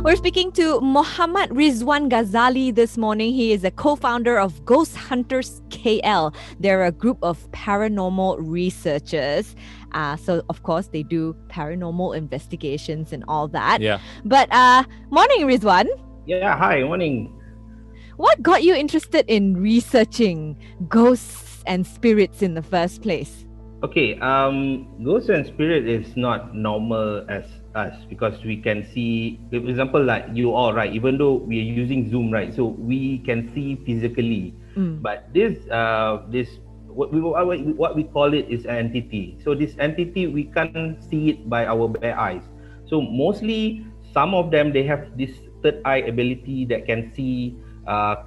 We're speaking to Mohd Ridzwan Ghazali this morning. He is a co-founder of Ghost Hunters KL. They're a group of paranormal researchers. So, of course, they do paranormal investigations and all that. Yeah. But morning, Ridzwan. Yeah, hi, morning. What got you interested in researching ghosts and spirits in the first place? Okay, ghost and spirit is not normal as us because we can see, for example, like you all, right? Even though we are using Zoom, right? So we can see physically, but this what we call it is an entity. So this entity we can't see it by our bare eyes. So mostly, some of them they have this third eye ability that can see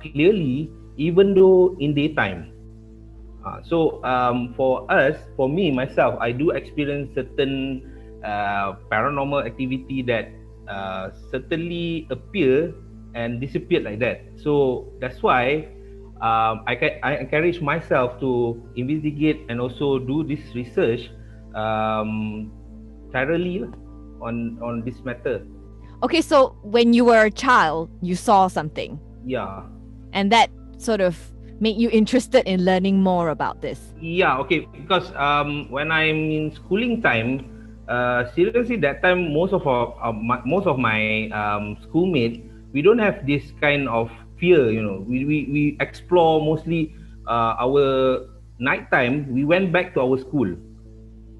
clearly, even though in daytime. For me, myself, I do experience certain paranormal activity that certainly appear and disappear like that. So that's why I encourage myself to investigate and also do this research thoroughly on this matter. Okay, so when you were a child, you saw something. Yeah. And that sort of made you interested in learning more about this. Yeah, okay. Because when I'm in schooling time, seriously, that time most of my schoolmates, we don't have this kind of fear. We explore mostly our nighttime. We went back to our school.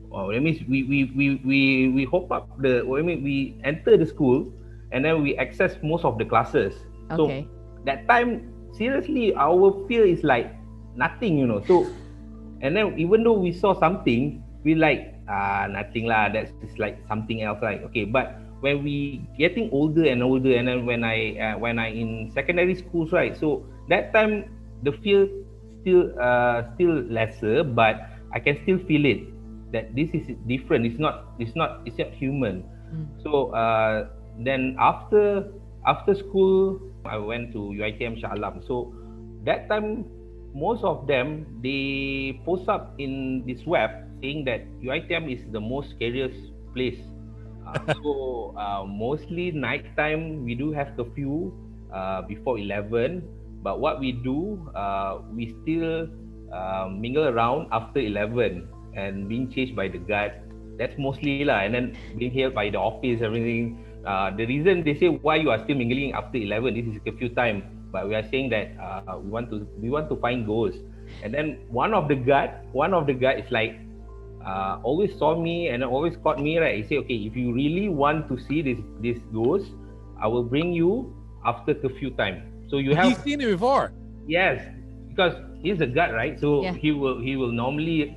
That means we hop up we enter the school and then we access most of the classes. Okay. So that time, seriously, our fear is like nothing. So, and then even though we saw something, we like nothing lah. That's just like something else, like okay. But when we getting older and older, and then when I in secondary schools, right? So that time the fear still lesser, but I can still feel it that this is different. It's not human. So then after school, I went to UiTM Shah Alam. So that time, most of them, they post up in this web saying that UiTM is the most scariest place. Mostly nighttime, we do have curfew before 11. But what we do, we still mingle around after 11 and being chased by the guard. That's mostly lah. And then being held by the office, everything. The reason they say why you are still mingling after 11, this is curfew time, but we are saying that we want to find ghosts. And then one of the guard is like always saw me and always caught me, right? He said, okay, if you really want to see this ghost, I will bring you after curfew time. So you have. He's seen it before. Yes, because he's a guard, right? So Yeah. he will normally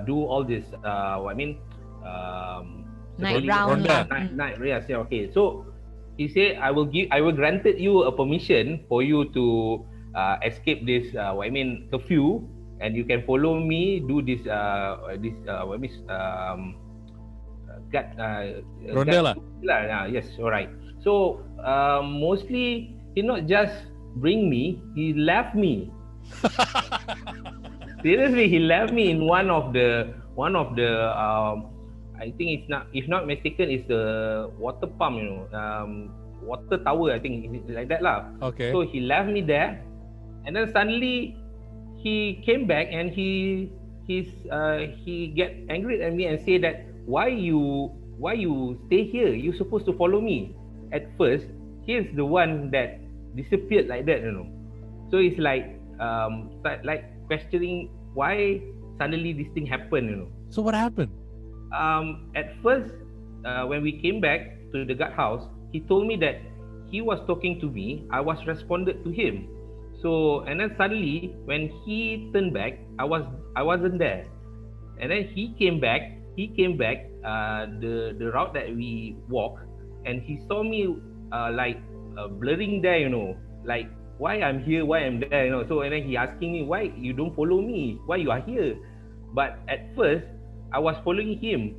do all this. Night round. Night, yes, yeah, okay. So he said, I will granted you a permission for you to escape this curfew, and you can follow me do this Rondella. Yes, all right. So mostly he not just bring me, he left me. Seriously, he left me in one of the I think it's not, if not mistaken, it's the water pump, water tower, I think it's like that lah. Okay. So he left me there, and then suddenly he came back and he get angry at me and say that why you stay here? You're supposed to follow me. At first, he's the one that disappeared like that, So it's like questioning why suddenly this thing happened, So what happened? At first, when we came back to the guard house, he told me that he was talking to me. I was responded to him. So, and then suddenly, when he turned back, I wasn't there. And then he came back. The route that we walk, and he saw me blurring there, like why I'm here, why I'm there, So, and then he asking me why you don't follow me, why you are here. But at first, I was following him,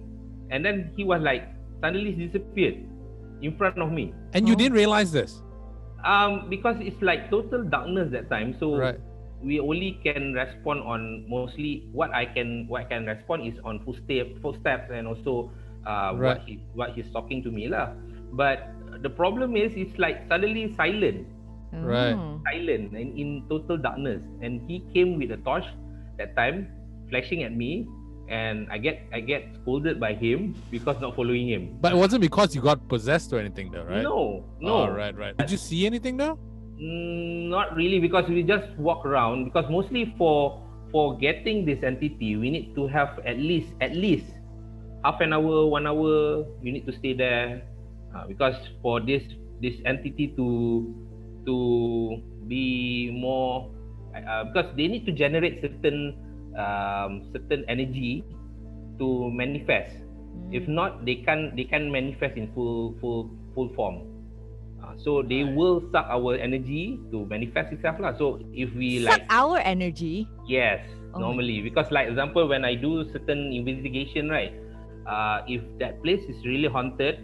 and then he was like suddenly disappeared in front of me. And you didn't realize this? Because it's like total darkness that time, so Right. we only can respond on mostly what I can respond is on footsteps and also Right. what he's talking to me lah. But the problem is it's like suddenly silent, Right. Oh. silent and in total darkness. And he came with a torch that time, flashing at me, and I get scolded by him because not following him. But it wasn't because you got possessed or anything, though, right? No, Oh, right. Did you see anything, though? Not really, because we just walk around. Because mostly for getting this entity, we need to have at least half an hour, 1 hour. You need to stay there, because for this entity to be more, because they need to generate certain energy to manifest. If not, they can manifest in full form. So they Right. will suck our energy to manifest itself lah. So if we Suck like, our energy. yes, Oh my normally, because like example, when I do certain investigation, right, if that place is really haunted,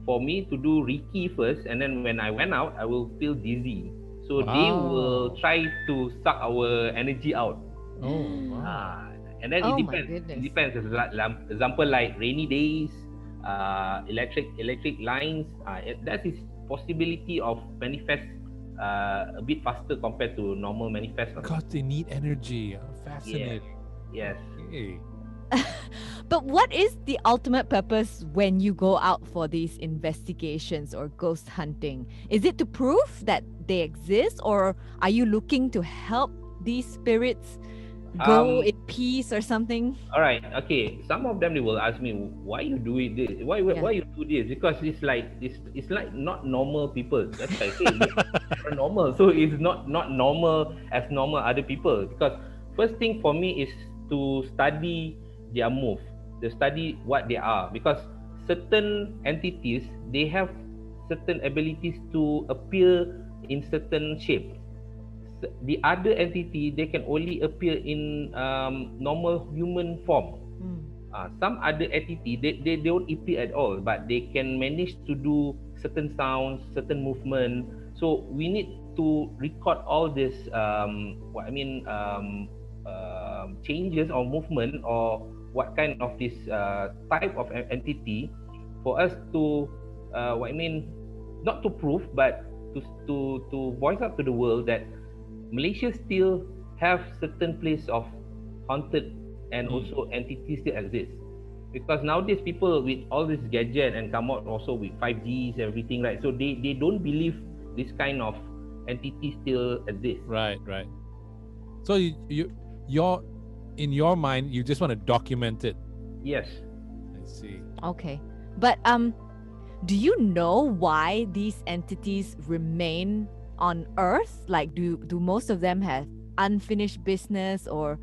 for me to do Reiki first, and then when I went out, I will feel dizzy. So they will Wow. try to suck our energy out. Oh, wow. And then Oh it my depends. goodness. It depends. Example like rainy days, electric lines. That is possibility of manifest a bit faster compared to normal manifest. Because they need energy. Fascinating. Yes. Okay. But what is the ultimate purpose when you go out for these investigations or ghost hunting? Is it to prove that they exist, or are you looking to help these spirits go in peace or something? All right. Okay. Some of them, they will ask me, why you do it this? Why you do this? Because it's like not normal people. That's why I say it's paranormal. So it's not normal as normal other people. Because first thing for me is to study their move, to study what they are. Because certain entities, they have certain abilities to appear in certain shape. The other entity, they can only appear in normal human form. Some other entity, they don't appear at all, but they can manage to do certain sounds, certain movement. So we need to record all this changes or movement, or what kind of this type of entity, for us to not to prove, but to voice out to the world that Malaysia still have certain place of haunted and also entities still exist. Because nowadays people with all this gadget and come out also with 5Gs everything, right? So they don't believe this kind of entity still exists. Right. So you're in your mind, you just want to document it. Yes. I see. Okay. But do you know why these entities remain on Earth? Like, do most of them have unfinished business, or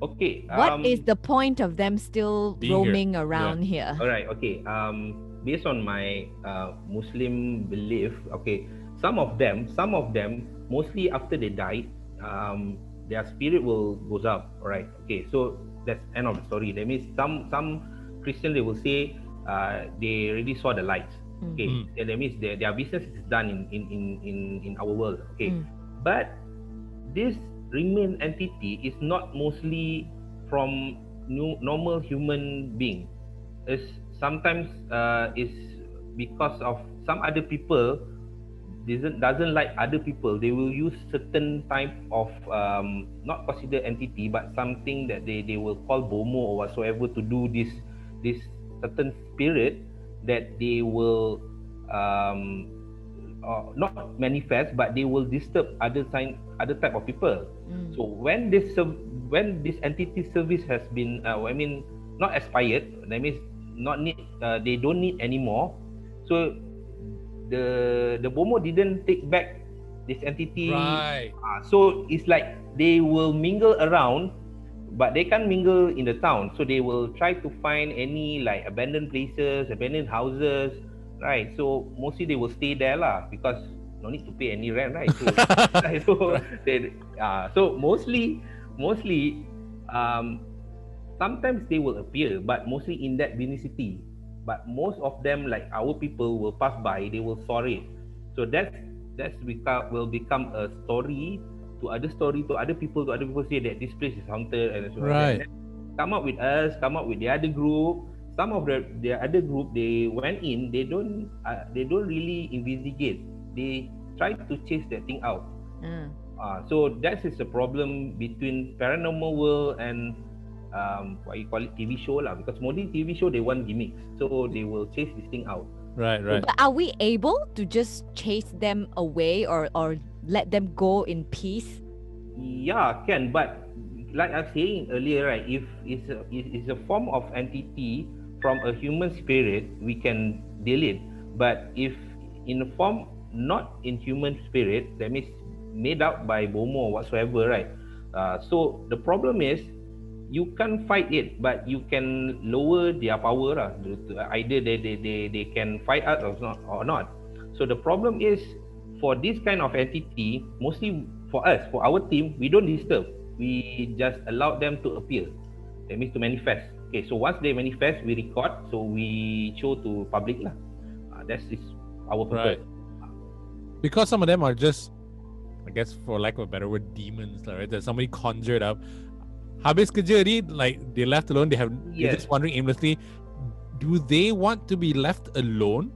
Okay. what is the point of them still Being roaming here. around here? All right. Okay. Based on my Muslim belief, okay, some of them, mostly after they died, their spirit will goes up. All right. Okay. So that's end of the story. That means some Christian, they will say they already saw the light. Okay. And that means their business is done in our world. Okay. But this remain entity is not mostly from normal human being. Is sometimes is because of some other people doesn't like other people. They will use certain type of not considered entity, but something that they will call bomo or whatsoever, to do this certain spirit that they will not manifest, but they will disturb other type of people. So when this entity service has been not expired, that means they don't need anymore. So the bomo didn't take back this entity. Right. So it's like they will mingle around, but they can't mingle in the town. So they will try to find any like abandoned places, abandoned houses, right? So mostly they will stay there lah, because no need to pay any rent, right? So mostly sometimes they will appear, but mostly in that vicinity. But most of them, like our people, will pass by, they will saw it. So that's will become a story to other people, say that this place is haunted and so on. Right. Come up with us, come up with the other group. some of the other group, they went in, they don't really investigate. They try to chase that thing out. So that is a problem between paranormal world and what you call it, TV show lah. Because mostly TV show, they want gimmicks, so they will chase this thing out. Right. But are we able to just chase them away or let them go in peace? Yeah, can. But like I was saying earlier, right? If it's a form of entity from a human spirit, we can deal it. But if in a form not in human spirit, that means made up by Bomo or whatsoever, right? So the problem is, you can't fight it, but you can lower their power lah. Either they can fight us or not. So the problem is, for this kind of entity, mostly for us, for our team, we don't disturb. We just allow them to appear. That means to manifest. Okay, so once they manifest, we record, so we show to public lah. That is our purpose. Right. Because some of them are just, I guess, for lack of a better word, demons, right? That somebody conjured up. Habis kerja ni, like they left alone. They're just wandering aimlessly. Do they want to be left alone?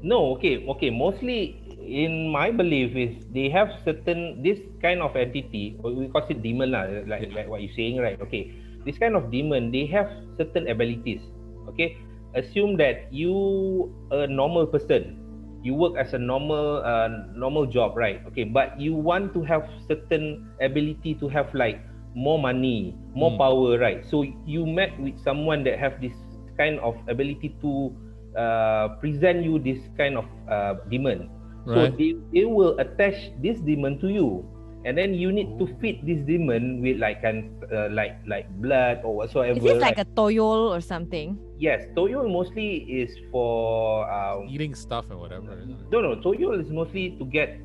No, okay. Mostly, in my belief, is they have certain this kind of entity. We call it demon lah, like what you're saying, right? Okay, this kind of demon, they have certain abilities. Okay, assume that you a normal person, you work as a normal job, right? Okay, but you want to have certain ability to have like more money, more power, right? So you met with someone that have this kind of ability to present you this kind of demon. Right. So they will attach this demon to you, and then you need to feed this demon with like blood or whatsoever. Is this like a toyol or something? Yes, toyol mostly is for eating stuff and whatever. Isn't it? No, toyol is mostly to get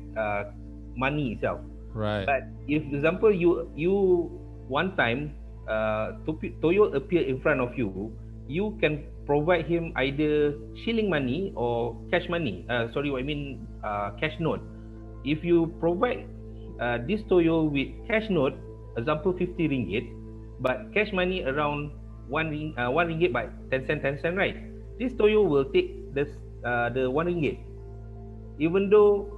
money itself. Right. But if, for example, you one time toyol appear in front of you, you can provide him either shilling money or cash money. Cash note. If you provide this toyol with cash note, example 50 ringgit, but cash money around 1 ringgit by 10 cent, right? This toyol will take the 1 ringgit, even though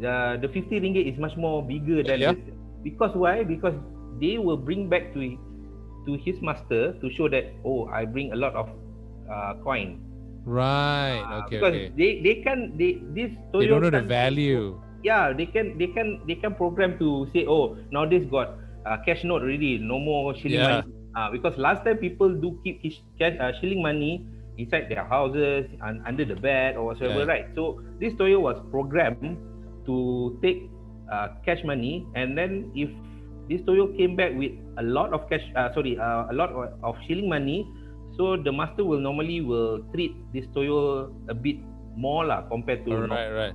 the 50 ringgit is much more bigger than this. Because why? Because they will bring back to his master to show that, oh, I bring a lot of coin. Right. Because they they don't know the value. Yeah, they can program to say, oh, now this got cash note already, no more shilling money. Because last time people do keep shilling money inside their houses and under the bed or whatsoever, right? So this toyo was programmed to take cash money, and then if this toyo came back with a lot of a lot of shilling money, so the master will normally treat this toyo a bit more lah compared to right.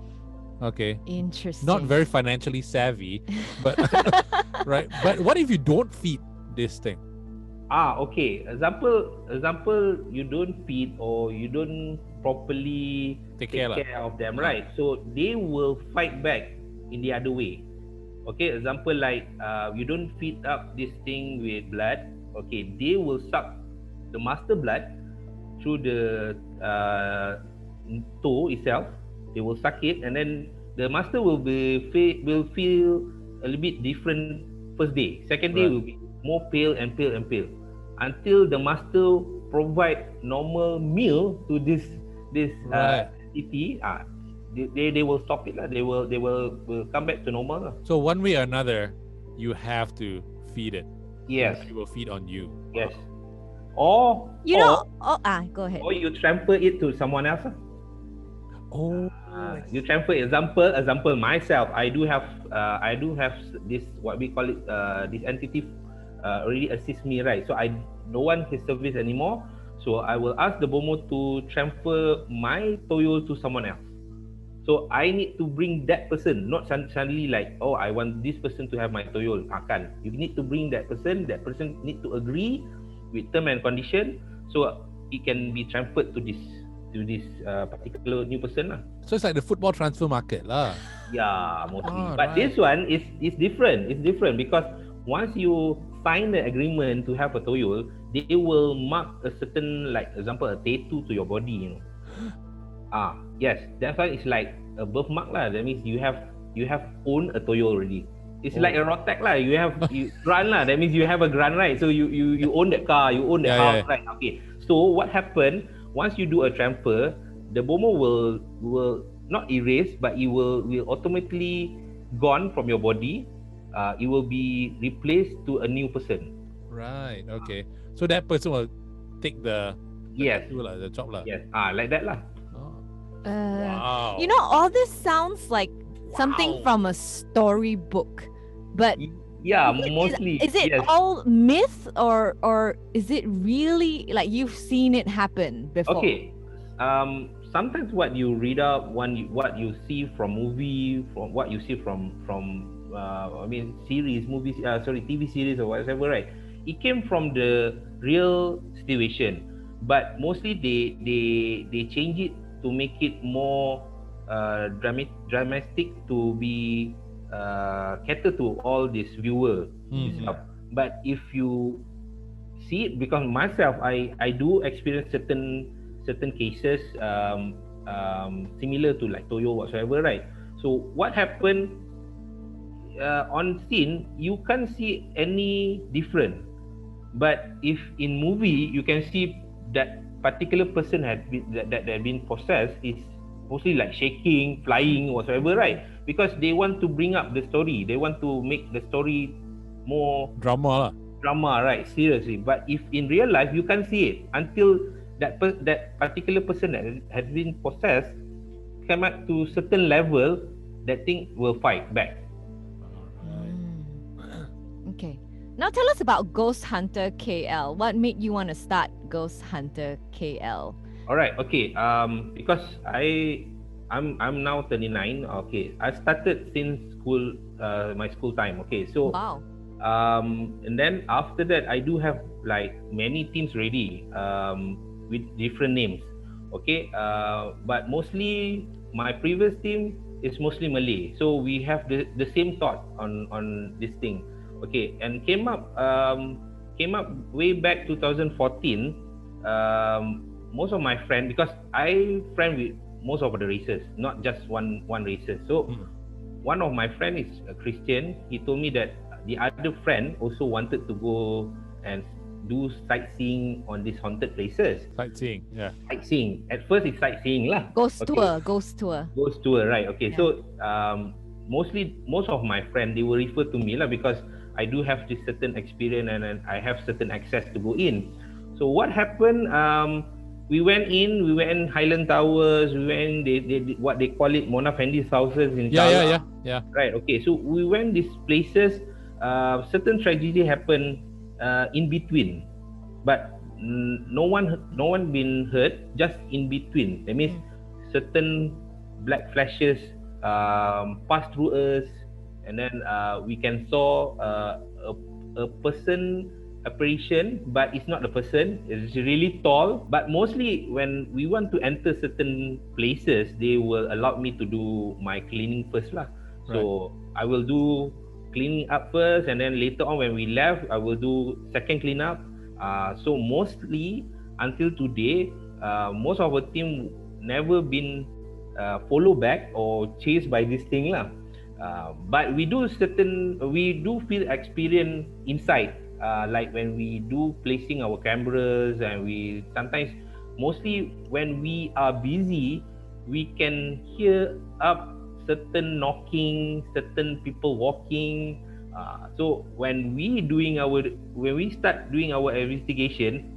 Okay. Interesting. Not very financially savvy, but right. But what if you don't feed this thing? Okay. Example, you don't feed or you don't properly take care of them, right? So they will fight back in the other way. Okay, example like you don't feed up this thing with blood. Okay, they will suck the master blood through the toe itself. They will suck it, and then the master will feel a little bit different first day. Second day will be more pale and pale until the master provide normal meal to this entity. They will stop it lah. They will come back to normal lah. So one way or another, you have to feed it. Yes. It will feed on you. Yes. Or go ahead. Or you transfer it to someone else. You transfer example myself. I do have this, what we call it, this entity already assist me, right? So I don't want his service anymore. So I will ask the Bomo to transfer my toyo to someone else. So I need to bring that person, not suddenly like, oh, I want this person to have my toyo. Can't. You need to bring that person. That person need to agree with term and condition, so it can be transferred to this particular new person lah. So it's like the football transfer market lah. Yeah, mostly. But this one is different. It's different because once you sign the agreement to have a toyo, they will mark a certain, like example, a tattoo to your body, yes, that's why it's like a birthmark lah. That means you have owned a Toyo already. It's like a rotek lah. You grant lah. That means you have a grant, right? So you own that car, you own that house, right? Okay. So what happened once you do a transfer, the BOMO will not erase, but it will automatically gone from your body. It will be replaced to a new person. Right. Okay. So that person will take the job lah. Yes. Like that lah. Wow. You know, all this sounds like something from a storybook, but yeah, mostly. Is it all myth or is it really like you've seen it happen before? Okay. Sometimes what you read up, what you see from movie, from what you see from series, movies, TV series or whatever, right? It came from the real situation, but mostly they change it to make it more dramatic to be cater to all this viewer stuff. But if you see it, because myself, I do experience certain cases similar to like Toyo whatsoever, right? So what happened on scene, you can't see any different. But if in movie, you can see that particular person had been possessed is mostly like shaking, flying, whatsoever, right? Because they want to bring up the story. They want to make the story more drama, right? Seriously. But if in real life, you can't see it until that particular person that has been possessed come up to certain level, that thing will fight back. Okay. Now tell us about Ghost Hunter KL. What made you want to start Ghost Hunter KL? All right. Okay. Because I'm now 39. Okay. I started since school, my school time. Okay. So wow. And then after that, I do have like many teams ready with different names. Okay. But mostly my previous team is mostly Malay. So we have the same thought on this thing. Okay, and came up way back 2014. Most of my friends, because I friend with most of the races, not just one races. So one of my friend is a Christian. He told me that the other friend also wanted to go and do sightseeing on these haunted places. Sightseeing. At first, it's sightseeing lah. Ghost tour, right? Okay, yeah. So most of my friends, they will refer to me lah, because I do have this certain experience and I have certain access to go in. So what happened? We went in Highland Towers. We went they what they call it, Mona Fendi's houses in yeah. Right. Okay. So we went these places. Certain tragedy happened in between, but no one been hurt. Just in between. That means certain black flashes passed through us. And then we can saw a person apparition, but it's not a person. It's really tall. But mostly when we want to enter certain places, they will allow me to do my cleaning first lah. So I will do cleaning up first, and then later on when we left, I will do second cleanup. So mostly until today, most of our team never been follow back or chased by this thing lah. But we do feel experience inside, like when we do placing our cameras, and we sometimes, mostly when we are busy, we can hear up certain knocking, certain people walking. So when we start doing our investigation,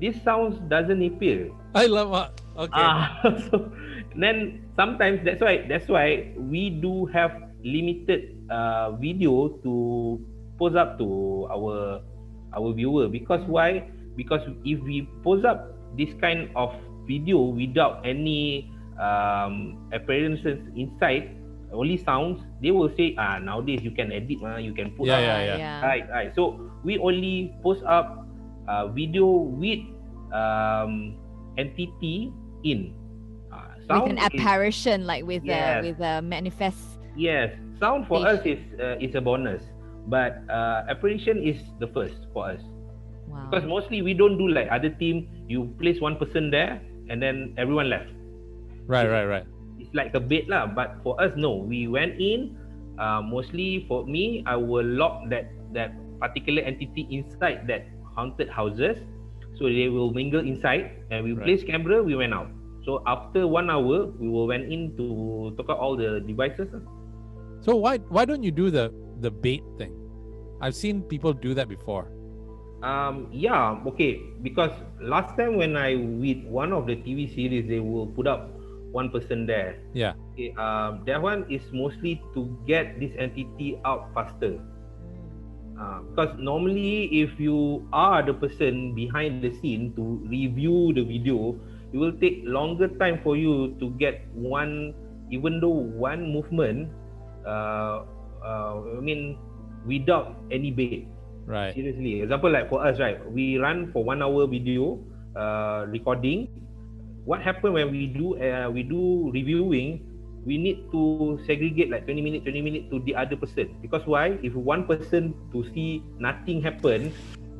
this sounds doesn't appear. I love it. Okay. So then sometimes that's why we do have limited video to post up to our viewer. Because why? Because if we post up this kind of video without any appearances inside, only sounds, they will say, nowadays you can edit, you can put up. Yeah. Right. So we only post up video with entity in sound, with an apparition, like with a manifest. Yes, sound for us is a bonus, but apparition is the first for us. Because mostly we don't do like other team. You place one person there and then everyone left. Right. It's like a bait lah. But for us, no. We went in. Mostly for me, I will lock that particular entity inside that haunted houses, so they will mingle inside. And we place camera. We went out. So after 1 hour, we will went in to take out all the devices. So why don't you do the bait thing? I've seen people do that before. Yeah, okay. Because last time when I with one of the TV series, they will put up one person there. Yeah. Okay, that one is mostly to get this entity out faster. Because normally, if you are the person behind the scene to review the video, it will take longer time for you to get one, even though one movement. I mean, without any bait. Right. Seriously, example like for us, right? We run for 1 hour video recording. What happened when we do reviewing? We need to segregate like 20 minutes to the other person. Because why? If one person to see nothing happen,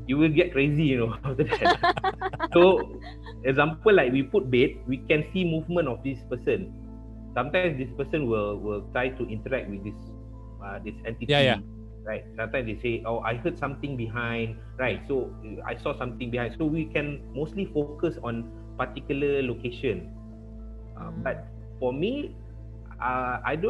you will get crazy, after that. So, example like we put bait, we can see movement of this person. Sometimes this person will try to interact with this entity. Yeah. Right. Sometimes they say, "Oh, I heard something behind." Right. So I saw something behind. So we can mostly focus on particular location. But for me, I'm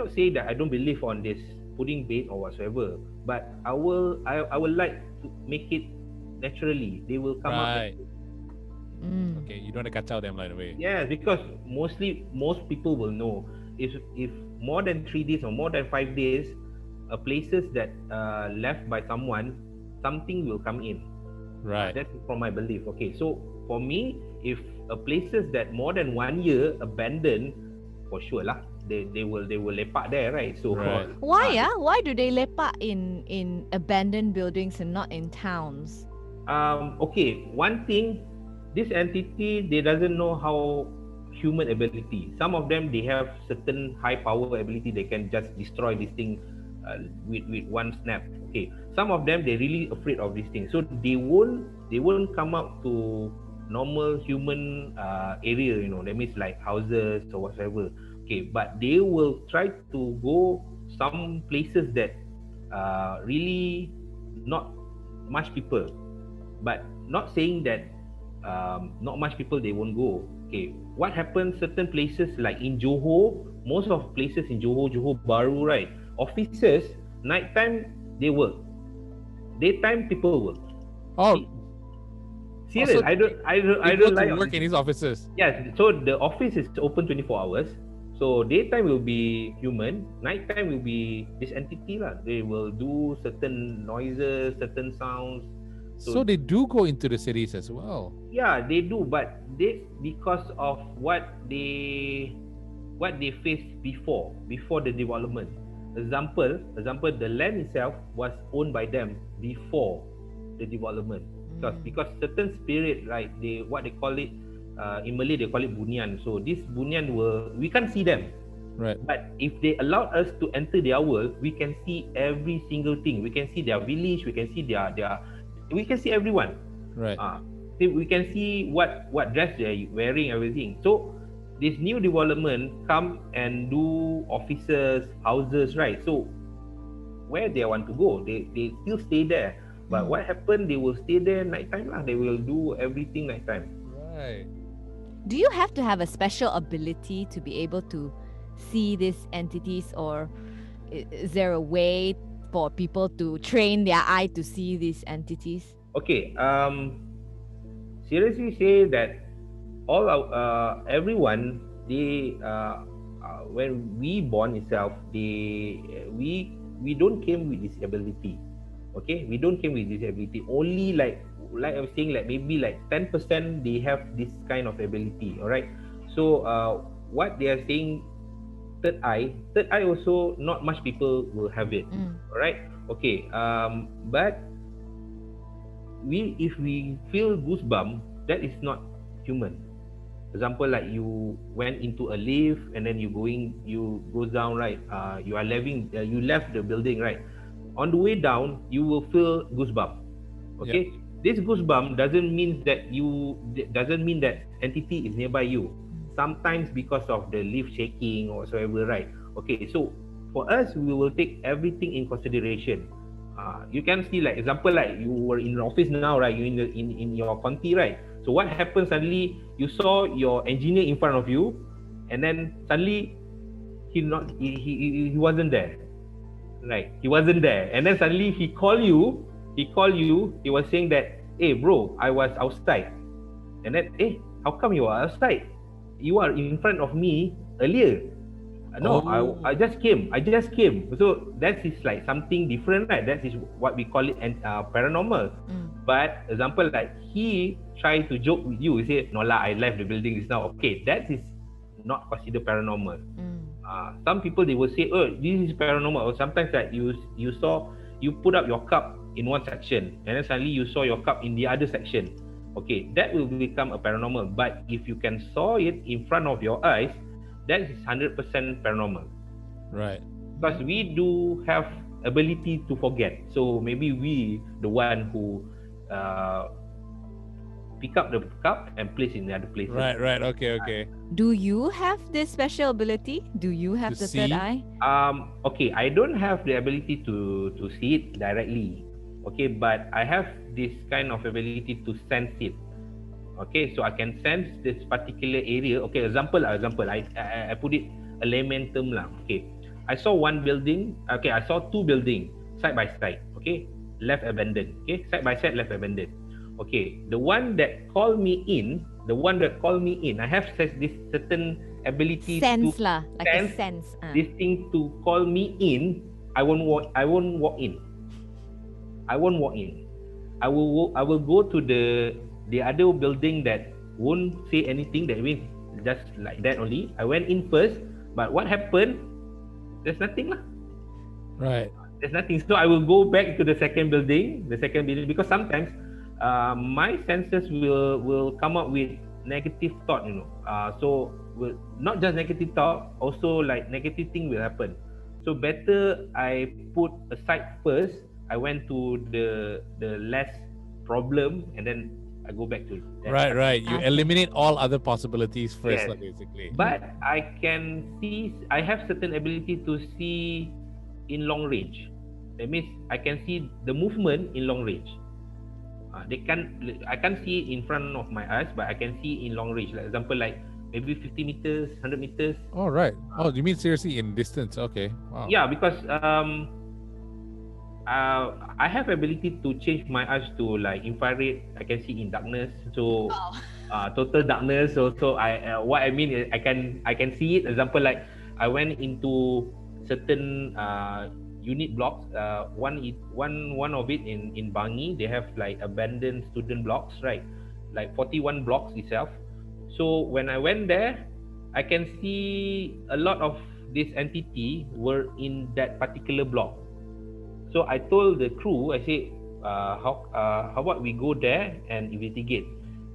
not saying that I don't believe on this putting bait or whatsoever. But I will like to make it naturally. They will come out. Okay, you don't want to catch out them right away. Yes, because most people will know if more than 3 days or more than 5 days, places that left by someone, something will come in. Right. That's from my belief. Okay, so for me, if places that more than 1 year abandoned, for sure lah, they will lepak there, right? So why why do they lepak in abandoned buildings and not in towns? Okay, one thing, this entity, they doesn't know how human ability. Some of them, they have certain high power ability. They can just destroy this thing with one snap. Okay, some of them, they're really afraid of this thing, so they won't come up to normal human area. That means like houses or whatever. Okay, but they will try to go some places that really not much people. But not saying that not much people, they won't go. Okay, what happens? Certain places like in Johor, most of places in Johor Bahru, right? Officers, nighttime they work, daytime people work. Oh, serious? I don't like work in these offices. Yes, so the office is open 24 hours. So daytime will be human, nighttime will be this entity lah. They will do certain noises, certain sounds. So they do go into the cities as well. Yeah, they do, but because of what they faced before the development. Example, the land itself was owned by them before the development. Because certain spirit, right? What they call it in Malay, they call it bunyan. So this bunyan we can't see them. Right. But if they allow us to enter their world, we can see every single thing. We can see their village. We can see we can see everyone. Right. We can see what dress they're wearing, everything. So this new development come and do offices, houses, right? So where they want to go, they still stay there. But what happened? They will stay there nighttime lah. They will do everything nighttime. Right. Do you have to have a special ability to be able to see these entities, or is there a way for people to train their eye to see these entities? Okay. Seriously say that all everyone, they when we born itself, we don't came with this ability. Okay, we don't came with this ability. Only like I was saying, like maybe like 10% they have this kind of ability. All right. So what they are saying, third eye also not much people will have it. All right. Okay. But if we feel goosebump, that is not human. Example, like you went into a lift and then you go down, right? You are leaving. You left the building, right? On the way down, you will feel goosebump. Okay. this goosebump doesn't mean that entity is nearby you. Sometimes because of the leaf shaking or whatsoever, right? Okay, so for us, we will take everything in consideration. You can see, like example, like you were in the office now, right? You in your conti, right? So what happened suddenly? You saw your engineer in front of you, and then suddenly he wasn't there, right? He wasn't there, and then suddenly he called you. He was saying that, hey bro, I was outside. And then, hey, how come you are outside? You are in front of me earlier. No, I just came. So that is like something different, right? That is what we call it paranormal. But example, like he tried to joke with you. He said, no lah, I left the building just now. Okay, that is not considered paranormal. Some people, they will say, oh, this is paranormal. Or sometimes that you put up your cup in one section, and then suddenly you saw your cup in the other section. Okay, that will become a paranormal. But if you can saw it in front of your eyes, that is 100% paranormal. Right. Because we do have ability to forget. So maybe we, the one who pick up the cup and place in the other place. Right. Okay. Do you have this special ability? Do you have the third eye? Okay, I don't have the ability to see it directly. Okay, but I have this kind of ability to sense it. Okay, so I can sense this particular area. Okay, example, I put it a layman term lah. Okay, I saw one building. Okay, I saw two buildings side by side. Okay, left abandoned. Okay, side by side, left abandoned. Okay, the one that called me in, I have this certain ability sense to lah, like a sense. This thing to call me in. I won't walk in. I will go to the other building that won't say anything. That means just like that only. I went in first, but what happened? There's nothing lah. Right. There's nothing. So I will go back to the second building, because sometimes my senses will come up with negative thought. So not just negative thought, also like negative thing will happen. So better I put aside first. I went to the less problem, and then I go back to that. Right. You eliminate all other possibilities first, Yes. basically. But I can see, I have certain ability to see in long range. That means I can see the movement in long range. I can't see it in front of my eyes, but I can see in long range. Like example, like maybe 50 meters, 100 meters. Oh, right. You mean seriously in distance? Okay. Wow. Yeah, because I have ability to change my eyes to like infrared. I can see in darkness. So total darkness. So what I mean is I can see it. Example, like I went into certain unit blocks. One of it in Bangi, they have like abandoned student blocks, right? Like 41 blocks itself. So when I went there, I can see a lot of this entity were in that particular block. So I told the crew, I said, how about we go there and investigate?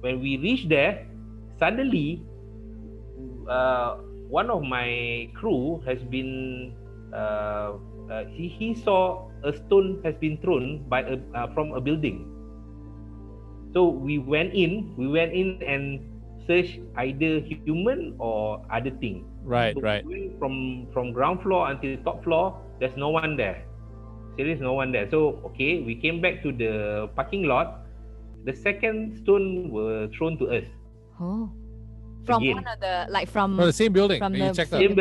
When we reach there, suddenly, one of my crew has been, he saw a stone has been thrown from a building. So we went in and searched either human or other thing. Right. From ground floor until top floor, there's no one there. There is no one there. So okay, we came back to the parking lot. The second stone were thrown to us. Oh, from Again. one of the from the same building. from You the checked out. Same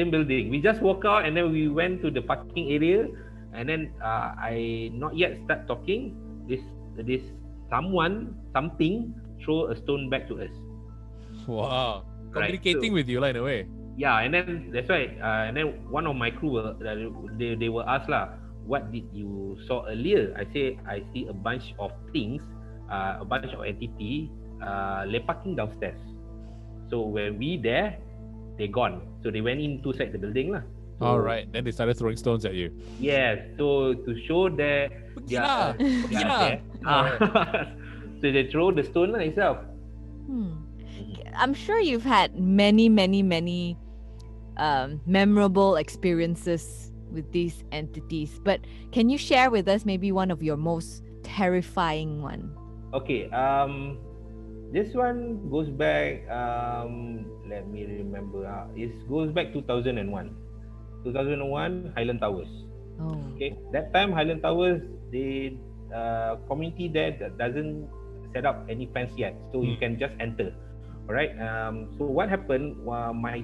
building. We just walk out and then we went to the parking area, and then I not yet start talking. This something throw a stone back to us. Wow. Right, Communicating with you, like, in a way. Yeah, and then that's why. And then one of my crew they were asked lah, what did you saw earlier? I say I see a bunch of things, a bunch of entity lepaking downstairs. So when we there, they gone. So they went inside the building lah. So, All right. Then they started throwing stones at you. yes. So to show their Gila. so they throw the stone lah itself. I'm sure you've had many memorable experiences with these entities, but can you share with us maybe one of your most terrifying one? Okay, this one goes back, let me remember, it goes back 2001. 2001, Highland Towers. Oh. Okay, that time Highland Towers, the community there that doesn't set up any fence yet, so you can just enter. All right. So what happened? My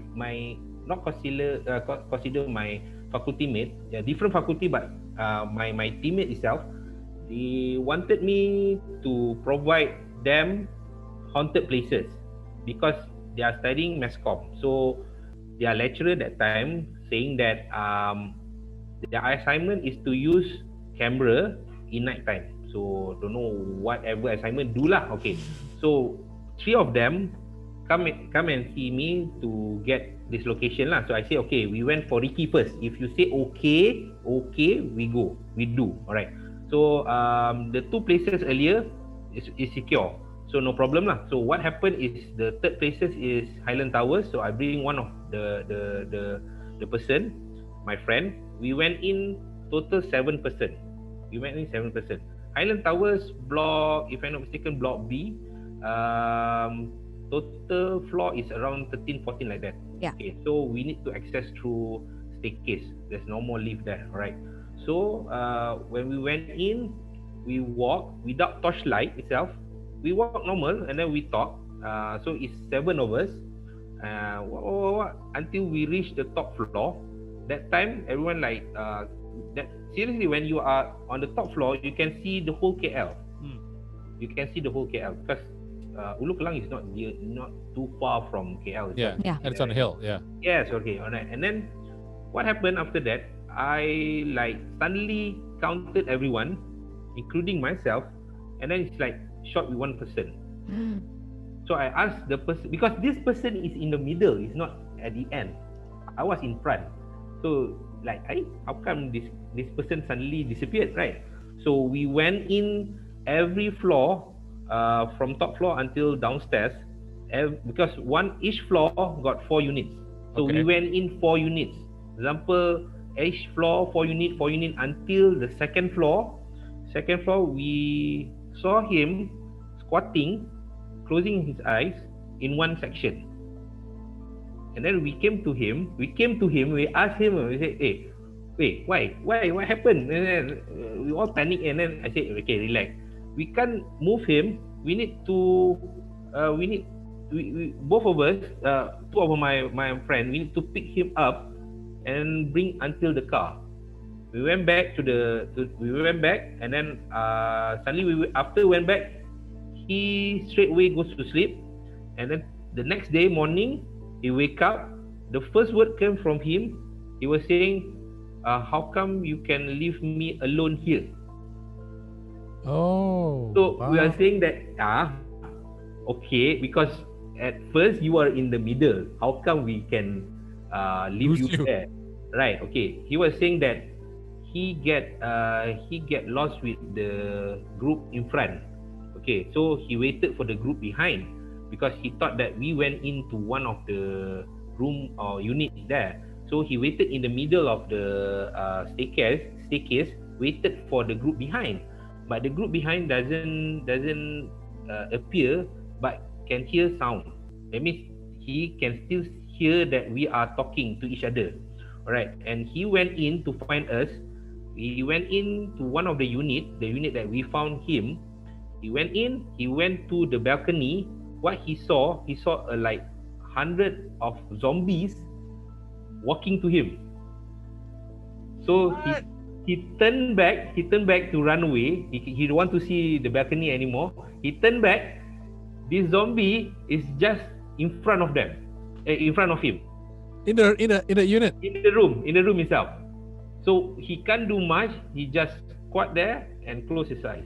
not consider my faculty mate, yeah, different faculty, but my teammate itself, they wanted me to provide them haunted places because they are studying mass comm. So their lecturer that time saying that their assignment is to use camera in night time. So don't know whatever assignment do lah. Okay. So three of them come and see me to get this location lah. So I say okay, we went for Ricky first. If you say okay, we go, we do. Alright. So the two places earlier is secure. So no problem lah. So what happened is the third places is Highland Towers. So I bring one of the person, my friend. We went in total 7 person. We went in 7 person. Highland Towers block, if I'm not mistaken, block B. Total floor is around 13, 14 like that. Yeah. Okay, so we need to access through staircase. There's no more lift there, right? So when we went in, we walk without torchlight itself. We walk normal and then we talk. So it's 7 of us. Until we reach the top floor. That time, everyone like that. Seriously, when you are on the top floor, you can see the whole KL. You can see the whole KL because Ulu Kelang is not too far from KL. Yeah, and it's on a hill. Yeah. Yes. Okay. Alright. And then what happened after that? I like suddenly counted everyone, including myself, and then it's like short with one person. So I asked the person, because this person is in the middle, it's not at the end. I was in front. So like, how come this person suddenly disappeared, right? So we went in every floor, from top floor until downstairs, because each floor got 4 units. So we went in 4 units. Example, each floor 4 unit until the second floor. Second floor, we saw him squatting, closing his eyes in one section. And then we came to him, we asked him, we said, hey, wait, why, what happened? And then we all panicked, and then I said, okay, relax. We can't move him. We need to, we both of us, two of my friend, we need to pick him up and bring until the car. We went back and then suddenly after we went back, he straight away goes to sleep, and then the next day morning he wake up. The first word came from him. He was saying, "How come you can leave me alone here?" Oh. So wow. we are saying that okay, because at first you are in the middle. How come we can leave you there? Right? Okay. He was saying that he get lost with the group in front. Okay, so he waited for the group behind because he thought that we went into one of the room or unit there. So he waited in the middle of the staircase, waited for the group behind. But the group behind doesn't appear, but can hear sound. That means he can still hear that we are talking to each other. Alright, and he went in to find us. He went in to one of the unit that we found him. He went in, he went to the balcony. What he saw like 100 of zombies walking to him. So he turned back to run away. He don't want to see the balcony anymore. He turned back. This zombie is just in front of them, in front of him. In the unit. In the room itself. So he can't do much. He just squat there and close his eyes.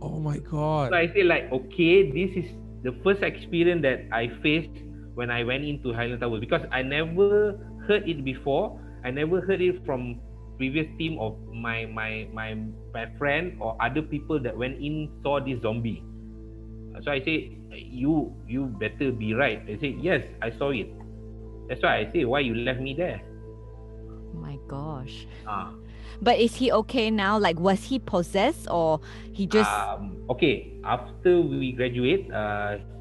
Oh my God. So I say like, okay, this is the first experience that I faced when I went into Highland Towers, because I never heard it before. I never heard it from previous team of my friend or other people that went in saw this zombie. So I say, you better be right. I say, yes, I saw it. That's why I say, why you left me there? My gosh. But is he okay now? Like, was he possessed or he just... Okay, after we graduate,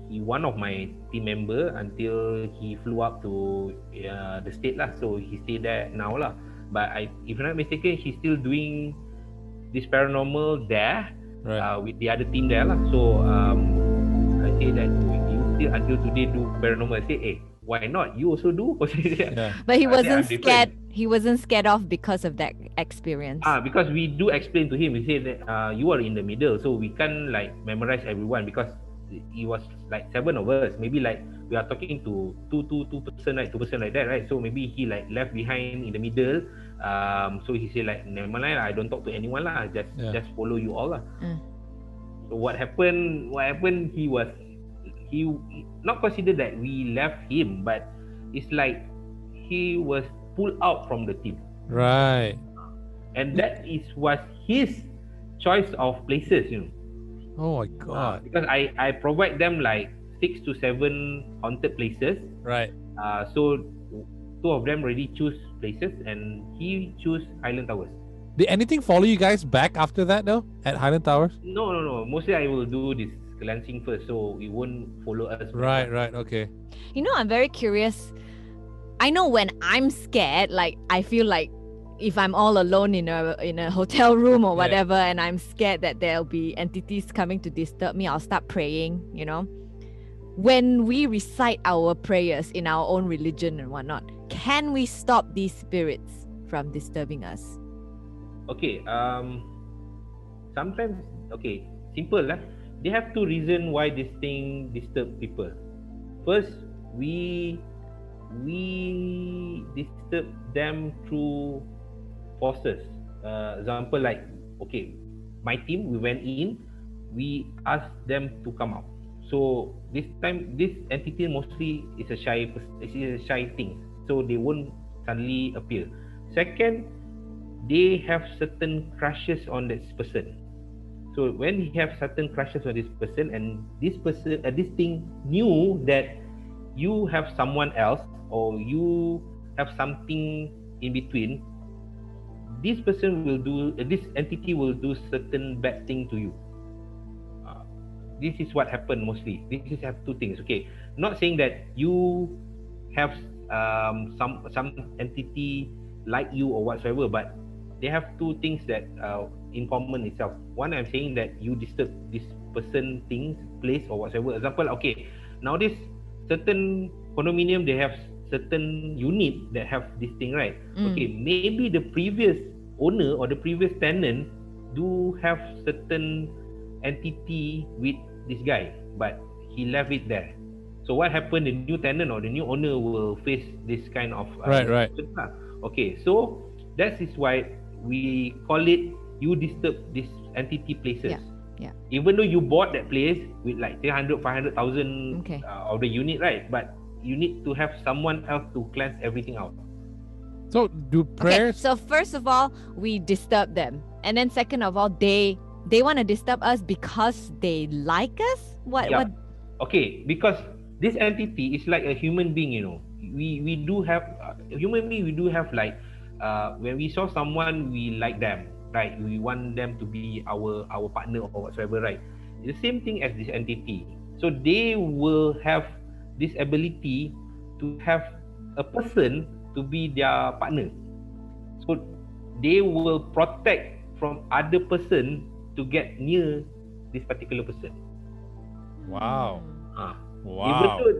one of my team member until he flew up to the state lah. So he stayed there now lah. But if I'm not mistaken, he's still doing this paranormal there, Right. with the other team there lah. So I say that you still until today do paranormal. I say, hey, why not? You also do? Yeah. But he I say, wasn't "I'm scared. different." He wasn't scared off because of that experience. Because we do explain to him. We say that you are in the middle, so we can't like memorize everyone because it was like 7 of us. Maybe like we are talking to two person, right? 2% like that, right? So maybe he like left behind in the middle. So he say like, never mind, I don't talk to anyone lah. Just follow you all lah. So what happened? He not considered that we left him, but it's like he was pulled out from the team. Right. And that was his choice of places, Oh my God. because I provide them like 6 to 7 haunted places. Right. So 2 of them already choose places, and he choose Highland Towers. Did anything follow you guys back after that though at Highland Towers? No. Mostly I will do this cleansing first, so it won't follow us. Right. Okay. I'm very curious. I know when I'm scared, like I feel like if I'm all alone in a hotel room or whatever, and I'm scared that there'll be entities coming to disturb me, I'll start praying, When we recite our prayers in our own religion and whatnot, can we stop these spirits from disturbing us? Okay, sometimes, simple lah. They have 2 reasons why this thing disturb people. First, we disturb them through forces. Example like, my team, we went in, we asked them to come out. So this time, this entity mostly is a shy thing, so they won't suddenly appear. Second, they have certain crushes on this person. So when he have certain crushes on this person, and this person, this thing knew that you have someone else or you have something in between, this entity will do certain bad thing to you. This is what happened mostly. This is have 2 things. Okay, not saying that you have some entity like you or whatsoever, but they have 2 things that in common itself. One, I'm saying that you disturb this person, things, place or whatsoever. Example, nowadays certain condominium, they have certain unit that have this thing, right? Maybe the previous owner or the previous tenant do have certain entity with this guy, but he left it there. So what happened? The new tenant or the new owner will face this kind of right. Okay, so that is why we call it, you disturb this entity places. Yeah. Even though you bought that place with like 300,000-500,000 of the unit, right? But you need to have someone else to cleanse everything out. So do prayers? Okay, so first of all, we disturb them, and then second of all, they want to disturb us because they like us. What? Okay, because this entity is like a human being. We do have human being. We do have like when we saw someone, we like them, right? We want them to be our partner or whatsoever, right? The same thing as this entity. So they will have this ability to have a person to be their partner. So they will protect from other person to get near this particular person. Wow. Wow. Even though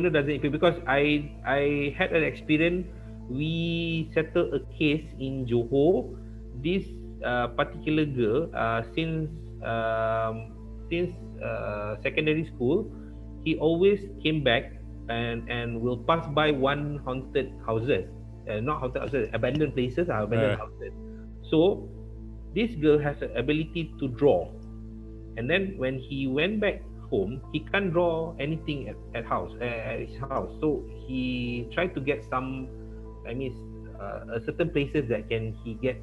it doesn't appear, because I had an experience. We settled a case in Johor. This particular girl, since secondary school, he always came back and will pass by one haunted houses, not haunted houses, abandoned places, abandoned houses. So this girl has the ability to draw, and then when he went back home, he can't draw anything at his house. So he tried to get some, certain places that he get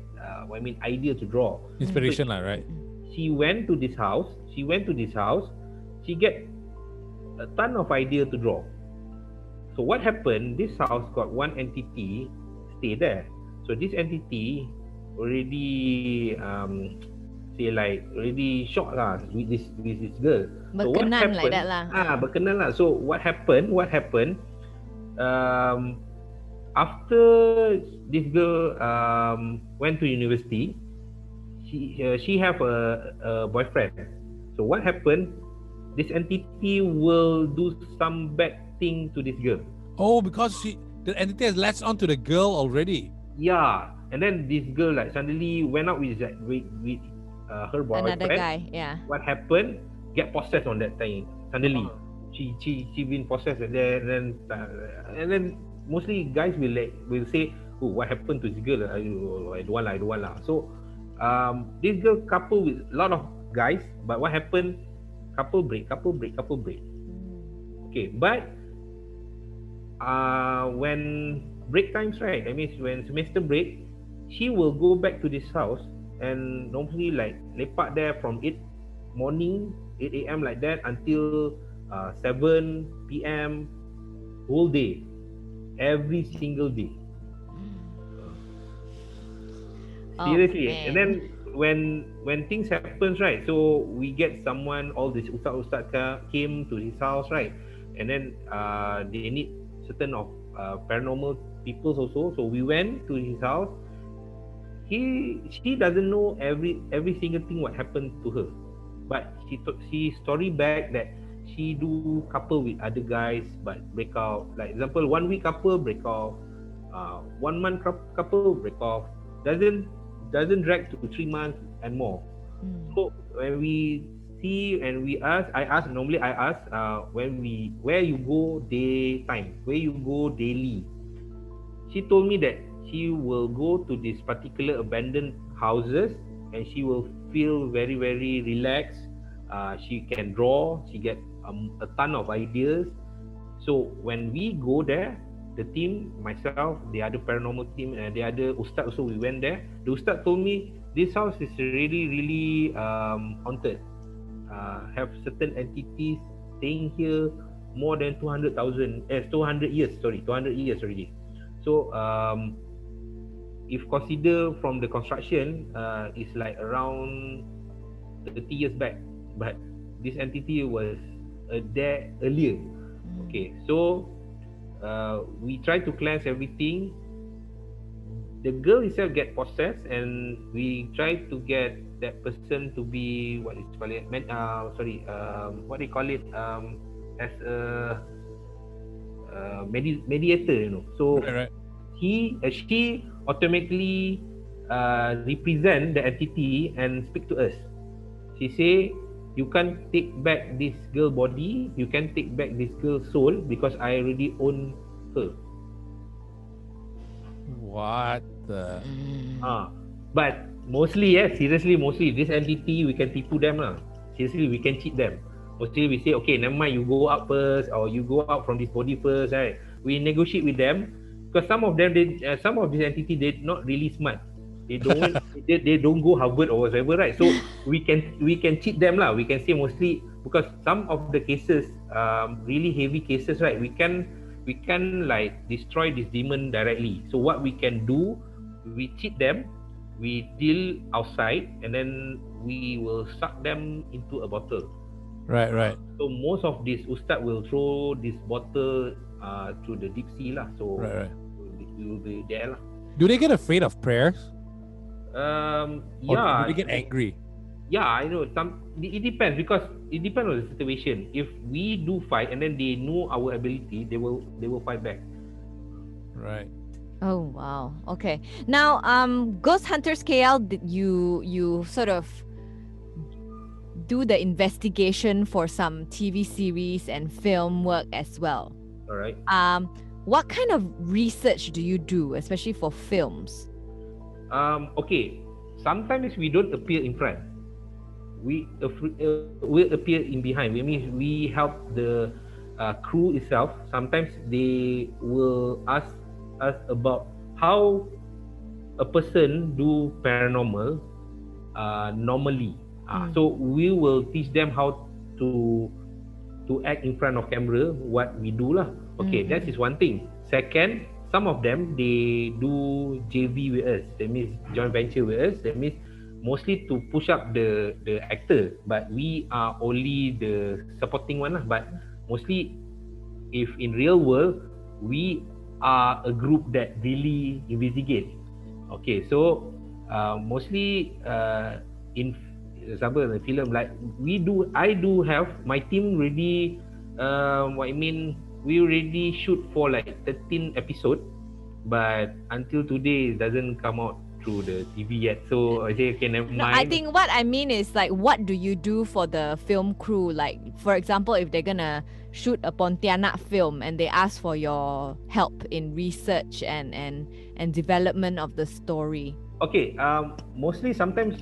idea to draw, inspiration, right? She went to this house. She get a ton of idea to draw. So what happened? This house got one entity stay there. So this entity already say like already shocked lah with this girl. So what Berkenan like that happened? lah. Berkenan lah. So what happened? Um, After this girl went to university, she have a boyfriend. So what happened? This entity will do some bad thing to this girl. Oh, because the entity has latched onto the girl already. Yeah, and then this girl like suddenly went out with her boyfriend. Another guy, yeah. What happened? Get possessed on that time. Suddenly, she been possessed, and then mostly guys will say, "Oh, what happened to this girl? I don't want lah." So, this girl couple with a lot of guys, but what happened? Couple break. Okay, but when break times, right? That means when semester break, she will go back to this house and normally like lepak there from 8 a.m. like that until 7 p.m. whole day, every single day. Seriously. Man. And then when things happens, right? So we get someone, all this ustaz came to his house, right? And then they need certain of paranormal peoples also. So we went to his house. She doesn't know every single thing what happened to her, but she story back that she do couple with other guys but break out. Like example, 1 week couple break off, 1 month couple break off. Doesn't drag to 3 months and more. So when we see and I ask where you go daytime, where you go daily. She told me that she will go to this particular abandoned houses and she will feel very, very relaxed. She can draw. She get a ton of ideas. So when we go there, the team, myself, the other paranormal team, and the other ustad also, we went there. The ustad told me this house is really, really haunted. Have certain entities staying here more than 200 years already. So if consider from the construction, it's like around 30 years back, but this entity was there earlier. Okay, so we try to cleanse everything. The girl itself get possessed, and we try to get that person to be what is called it, what they call it, as a mediator, you know. So Right. she automatically represent the entity and speak to us. She say, you can't take back this girl body, you can take back this girl's soul because I already own her. What the? But mostly, seriously, mostly this entity we can tipu them lah. Seriously, we can cheat them. Mostly we say, okay, never mind, you go out first, or you go out from this body first, right? We negotiate with them because some of this entity they not really smart. They don't they don't go Harvard or whatever, right? So we can cheat them lah. We can say mostly because some of the cases, really heavy cases, right? We can like destroy this demon directly. So what we can do, we cheat them, we deal outside, and then we will suck them into a bottle. Right. So most of these ustad will throw this bottle to the deep sea lah. So Right. we will be there lah. Do they get afraid of prayers? Or Yeah. do they get angry? Yeah, I know. It depends because it depends on the situation. If we do fight and then they know our ability, they will fight back. Right. Oh wow. Okay. Now, Ghost Hunters KL, you sort of do the investigation for some TV series and film work as well. All right. What kind of research do you do, especially for films? Okay. Sometimes we don't appear in front. We will appear in behind. We help the crew itself. Sometimes they will ask us about how a person do paranormal normally. So we will teach them how to act in front of camera, what we do lah. Okay, that is one thing. Second some of them they do JV with us. That means joint venture with us. That means mostly to push up the actor, but we are only the supporting one lah. But mostly, if in real world, we are a group that really investigate. Okay, so mostly in example the film, like I do have my team ready. What I mean, we already shoot for like 13 episode, but until today it doesn't come out through the TV yet. So I say, okay, never No, mind. I think what I mean is like, what do you do for the film crew? Like, for example, if they're gonna shoot a Pontianak film and they ask for your help in research and development of the story. Okay, mostly sometimes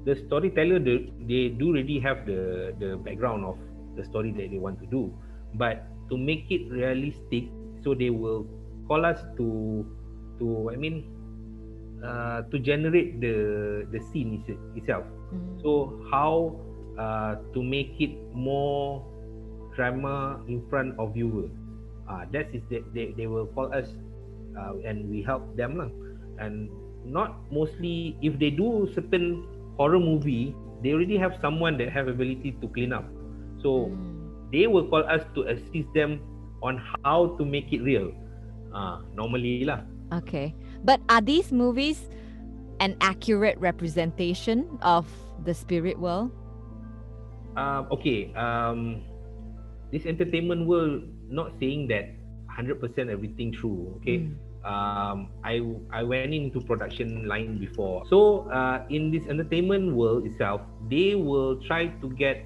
the storyteller they do really have the background of the story that they want to do, but to make it realistic, so they will call us to to generate the scene itself. So how to make it more drama in front of viewer. That is they will call us, and we help them lah. And not mostly, if they do certain horror movie, they already have someone that have ability to clean up. So they will call us to assist them on how to make it real. Normally lah. Okay. But are these movies an accurate representation of the spirit world? Okay. This entertainment world, not saying that 100% everything true. Okay. I went into production line before. So in this entertainment world itself, they will try to get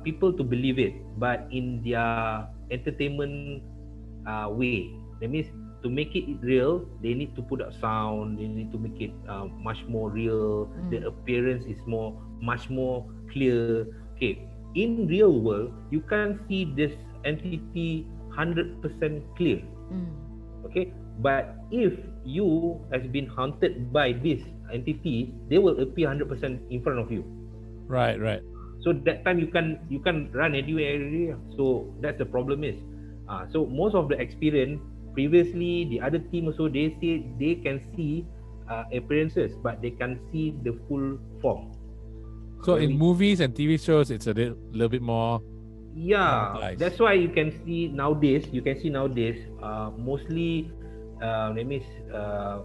people to believe it, but in their entertainment way. That means to make it real, they need to put up sound. They need to make it much more real. The appearance is much more clear. Okay, in real world, you can't see this entity 100% clear. Okay, but if you has been haunted by this entity, they will appear 100% in front of you. Right. So that time you can run anywhere. So that's the problem is. So most of the experience previously, the other team also, they say they can see appearances, but they can see the full form. So in movies and TV shows, it's a little bit more. Yeah, that's why you can see nowadays. Mostly, that means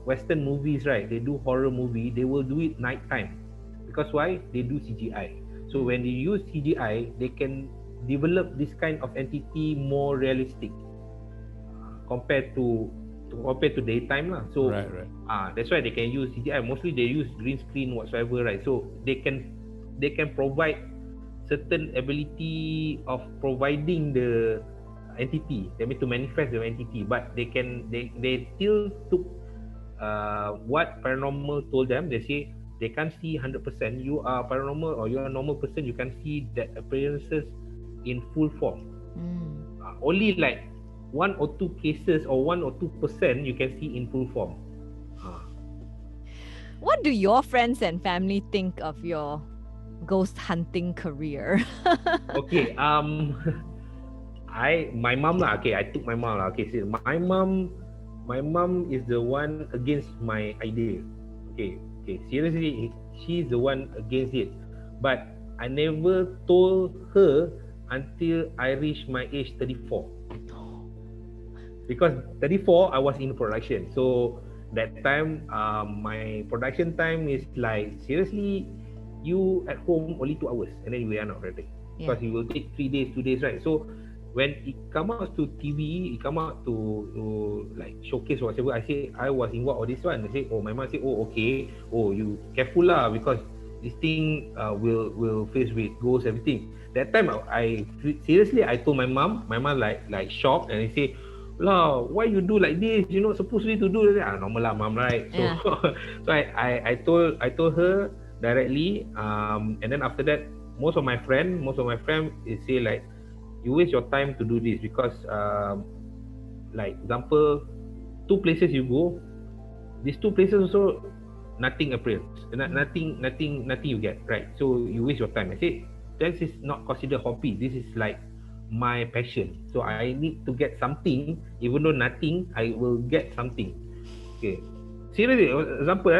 Western movies, right? They do horror movie. They will do it nighttime, because why? They do CGI. So when they use CGI, they can develop this kind of entity more realistic compared to daytime lah. So right. That's why they can use CGI. Mostly they use green screen whatsoever, right? So they can provide certain ability of providing the entity. That means to manifest the entity, but they still took what paranormal told them. They say they can't see 100%. You are paranormal or you are a normal person, you can see that appearances in full form. Only like 1 or 2 cases or 1 or 2% you can see in full form. What do your friends and family think of your ghost hunting career? Okay, my mom lah. Okay, I took my mom lah. Okay, so my mom is the one against my idea. Okay, seriously, she's the one against it. But I never told her until I reached my age 34. Because 34, I was in production. So that time, my production time is like, seriously, you at home only 2 hours and then you are not ready. Because you will take 3 days, 2 days, right? So when it come out to TV, it come out to like showcase or whatever, I say I was involved on this one. They say, oh, my mom say, oh, okay, oh, you careful lah, because this thing will face with ghosts, everything. That time I seriously, I told my mom like shocked, and I say, lah, why you do like this? You're not supposed to do that. Normal lah, mom, right? So so I told her directly, and then after that, most of my friend is say like, you waste your time to do this, because like example, 2 places you go, these 2 places also nothing appears, nothing you get, right? So you waste your time. I say this is not considered hobby. This is like my passion. So I need to get something, even though nothing, I will get something. Okay. Seriously, example,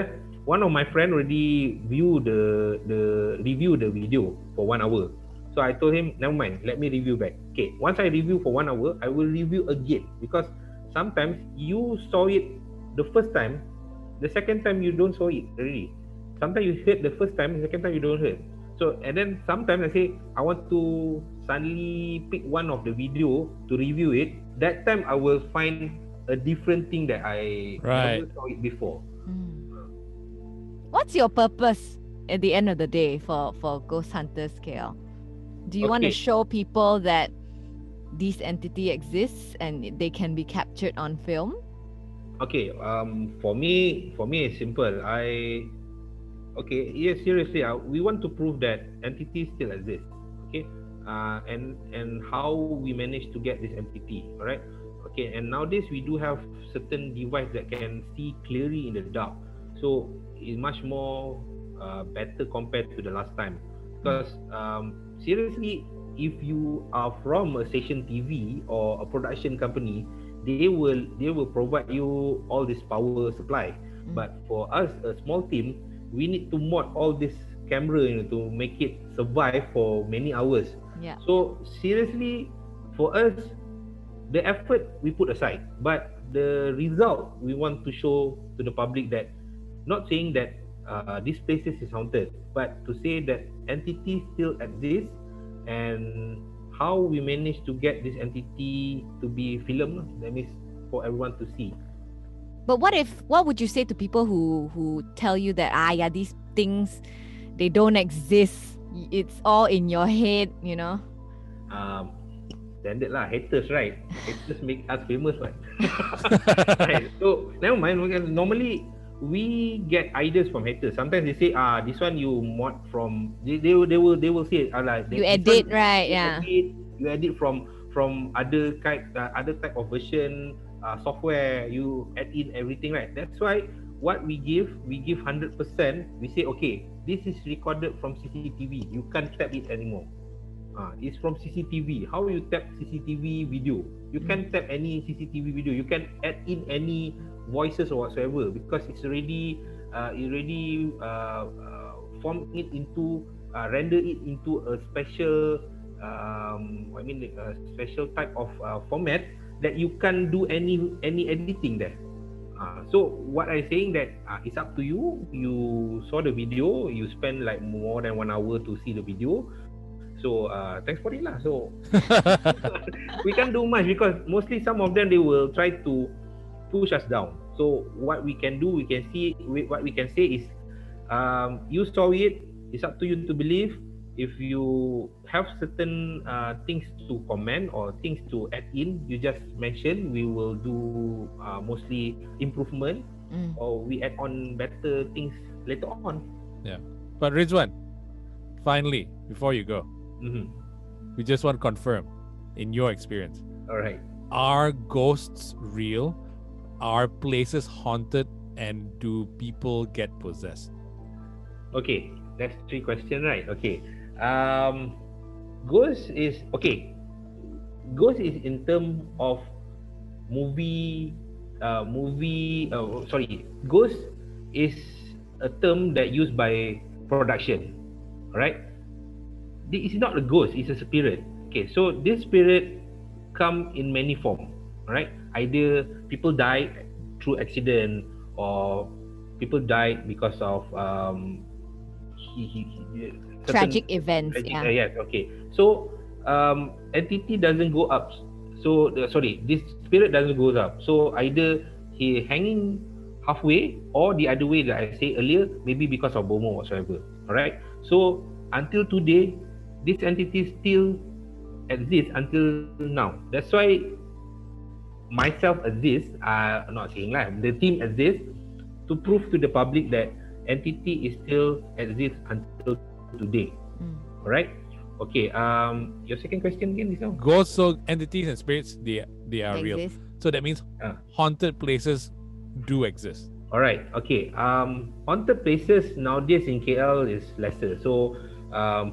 one of my friend already review the video for 1 hour. So I told him, never mind, let me review back. Okay, once I review for 1 hour, I will review again, because sometimes you saw it the first time, the second time you don't saw it already. Sometimes you heard the first time, the second time you don't heard. So and then sometimes I say I want to suddenly pick one of the video to review it. That time I will find a different thing that I Right. never saw it before. What's your purpose at the end of the day for Ghost Hunters KL? Do you want to Okay. show people that this entity exists and they can be captured on film? Okay. For me, it's simple. Yes, seriously, we want to prove that entities still exist. Okay. And how we managed to get this entity. All right. Okay. And nowadays we do have certain device that can see clearly in the dark. So it's much more better compared to the last time. Because seriously, if you are from a station TV or a production company, they will provide you all this power supply. But for us, a small team, we need to mod all this camera, to make it survive for many hours. Yeah. So seriously, for us, the effort we put aside, but the result we want to show to the public, that not saying that this places is haunted, but to say that entity still exists, and how we manage to get this entity to be filmed. That means for everyone to see. But what would you say to people who tell you that yeah, these things, they don't exist, it's all in your head, Standard lah, haters, right? Haters make us famous, right? Right. So never mind. Normally we get ideas from haters. Sometimes they say, this one you mod from. They will say, like you this edit, one, right? you Yeah. edit from other type of version software. You add in everything, right? That's why what we give 100%. We say, okay, this is recorded from CCTV. You can't tap it anymore. It's from CCTV. How you tap CCTV video? You can tap any CCTV video. You can add in any voices or whatsoever, because it's already form it into render it into a special a special type of format that you can do any editing there. So what I'm saying that it's up to you. You saw the video. You spend like more than 1 hour to see the video. So thanks for it lah. So we can't do much, because mostly some of them, they will try to push us down. So what we can do, what we can say is, you saw it. It's up to you to believe. If you have certain things to comment or things to add in, you just mention. We will do mostly improvement, or we add on better things later on. Yeah. But Ridzwan, finally, before you go, we just want to confirm, in your experience, All right. are ghosts real? Are places haunted? And do people get possessed? Okay, that's 3 questions, right? Okay. Ghost is okay. Ghost is in term of movie. Ghost is a term that used by production, right? It's not a ghost, it's a spirit. Okay, so this spirit come in many form, right? Either people die through accident, or people died because of Tragic events. Yeah. Yes. Okay. So entity doesn't go up. So this spirit doesn't go up. So either he hanging halfway, or the other way that I say earlier, maybe because of bomo whatsoever. All right. So until today, this entity still exists until now. That's why myself exists. Not saying lah. The team exists to prove to the public that entity is still exists until today. All right. Okay. Your second question again, this one? Ghosts, so entities and spirits, they are They real. exist. So that means haunted places do exist. All right. Okay. Haunted places nowadays in KL is lesser. So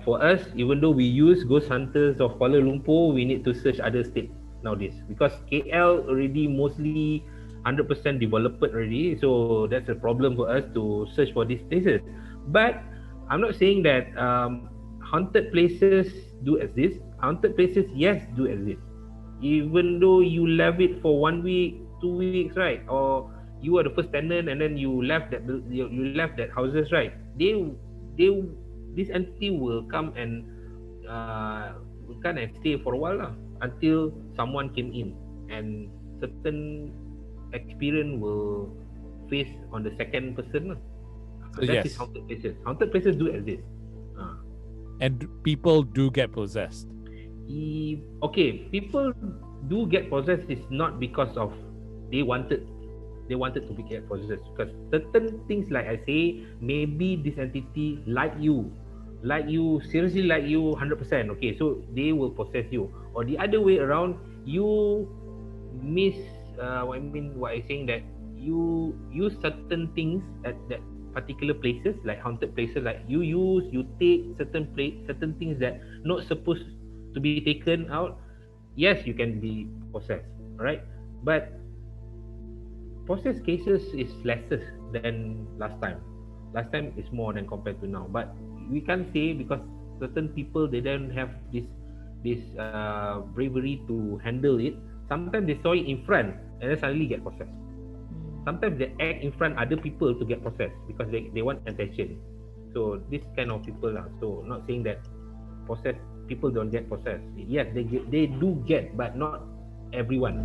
For us, even though we use ghost hunters of Kuala Lumpur, we need to search other state nowadays because KL already mostly 100% developed already, so that's a problem for us to search for these places. But I'm not saying that haunted places do exist. Haunted places, yes, do exist. Even though you left it for 1 week, 2 weeks, right? Or you are the first tenant and then you left you left that houses, right? They this entity will come and will come and stay for a while lah, until someone came in, and certain experience will face on the second person lah. So That yes. is haunted places. Haunted places do exist. And people do get possessed. Okay, people do get possessed is not because of they wanted to be get possessed, because certain things, like I say, maybe this entity like you seriously, like you 100%. Okay, so they will possess you, or the other way around, you miss what I saying, that you use certain things at that particular places, like haunted places, like you take certain things that not supposed to be taken out. Yes, you can be possessed, right? But possessed cases is lesser than last time. Last time is more than compared to now, but we can't say, because certain people, they don't have this bravery to handle it. Sometimes they saw it in front and then suddenly get possessed. Sometimes they act in front other people to get possessed because they want attention. So this kind of people lah. So not saying that possessed people don't get possessed. Yes, they do get, but not everyone.